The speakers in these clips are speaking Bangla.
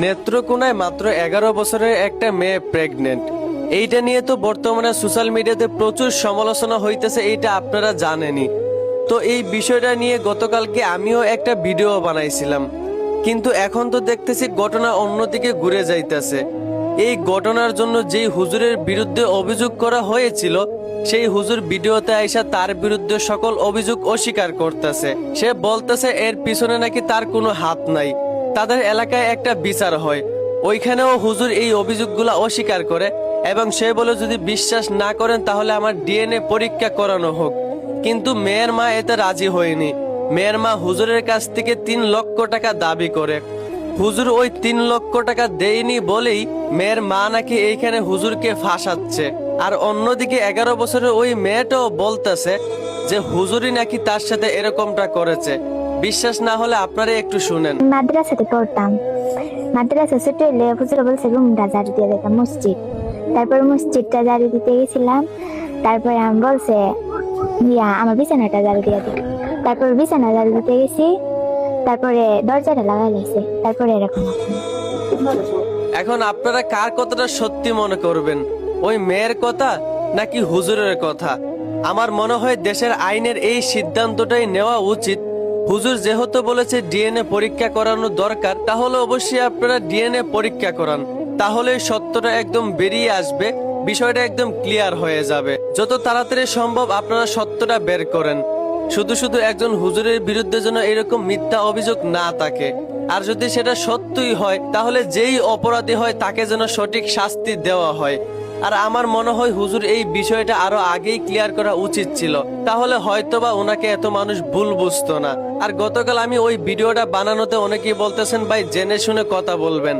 নেত্রকোনায় মাত্র 11 বছরের একটা মেয়ে প্রেগনেন্ট। এইটা নিয়ে তো বর্তমানে সোশ্যাল মিডিয়াতে প্রচুর সমালোচনা হইতেছে, এইটা আপনারা জানেনই। তো এই বিষয়টা নিয়ে গতকালকে আমিও একটা ভিডিও বানাইছিলাম, কিন্তু এখন তো দেখতেছি ঘটনা অন্যদিকে ঘুরে যাইতেছে। এই ঘটনার জন্য যেই হুজুরের বিরুদ্ধে অভিযোগ করা হয়েছিল, সেই হুজুর ভিডিওতে আইসা তার বিরুদ্ধে সকল অভিযোগ অস্বীকার করতেছে। সে বলতেছে এর পিছনে নাকি তার কোনো হাত নাই, তাদের এলাকায় একটা বিচার হয়, ওইখানেও হুজুর এই অভিযোগগুলো অস্বীকার করে এবং সে বলে যদি বিশ্বাস না করেন তাহলে আমার ডিএনএ পরীক্ষা করানো হোক। কিন্তু মেয়ের মা এতে রাজি হয়নি। মেয়ের মা হুজুরের কাছ থেকে 3 লক্ষ টাকা দাবি করে। হুজুর ওই 3 লক্ষ টাকা দেয়নি বলেই মেয়ের মা নাকি এইখানে হুজুরকে ফাঁসাচ্ছে। আর অন্যদিকে 11 বছরের ওই মেয়েটাও বলতেছে যে হুজুরই নাকি তার সাথে এরকমটা করেছে। বিশ্বাস না হলে আপনারা একটু শুনেন। মাদ্রাসাতে পড়তাম, মাদ্রাসা ছুটি হলে হুজুর বলছে রুমটা ঝাড়ু দিয়ে দিতাম, মসজিদ। তারপর মসজিদটা ঝাড়ু দিতে গেছিলাম, তারপরে আমি বলছে আমার বিছানাটা ঝাড়ু দিয়ে দিই। তারপর বিছানা ঝাড়ু দিতে গেছি, তারপরে দরজাটা লাগাই লাগছে, তারপরে এরকম। এখন আপনারা কার কথাটা সত্যি মনে করবেন, ওই মেয়ের কথা নাকি হুজুরের কথা? আমার মনে হয় দেশের আইনের এই সিদ্ধান্তটাই নেওয়া উচিত। হুজুর যেহেতু বলেছে ডিএনএ পরীক্ষা করানো দরকার, তাহলে অবশ্যই আপনারা ডিএনএ পরীক্ষা করান, তাহলে সত্যটা একদম বেরিয়ে আসবে, বিষয়টা একদম ক্লিয়ার হয়ে যাবে। যত তাড়াতাড়ি সম্ভব আপনারা সত্যটা বের করেন। শুধু শুধু একজন হুজুরের বিরুদ্ধে যেন এরকম মিথ্যা অভিযোগ না থাকে। আর যদি সেটা সত্যই হয় তাহলে যেই অপরাধী হয় তাকে যেন সঠিক শাস্তি দেওয়া হয়। আর আমার মনে হয় হুজুর এই বিষয়টা আরো আগেই ক্লিয়ার করা উচিত ছিল, তাহলে হয়তোবা ওনাকে এত মানুষ ভুল বুঝতো না। আর গতকাল আমি ওই ভিডিওটা বানানোতে অনেকেই বলতেছেন ভাই জেনে শুনে কথা বলবেন।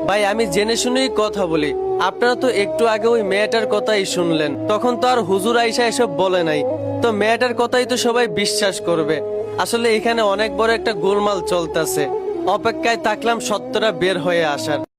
ভাই আমি জেনে শুনেই কথা বলি। আপনারা তো একটু আগে ওই মেয়েটার কথাই শুনলেন, তখন তো আর হুজুর আইসা এসব বলে নাই, তো মেয়েটার কথাই তো সবাই বিশ্বাস করবে। আসলে এখানে অনেক বড় একটা গোলমাল চলতেছে, অপেক্ষায় থাকলাম সত্যটা বের হয়ে আসার।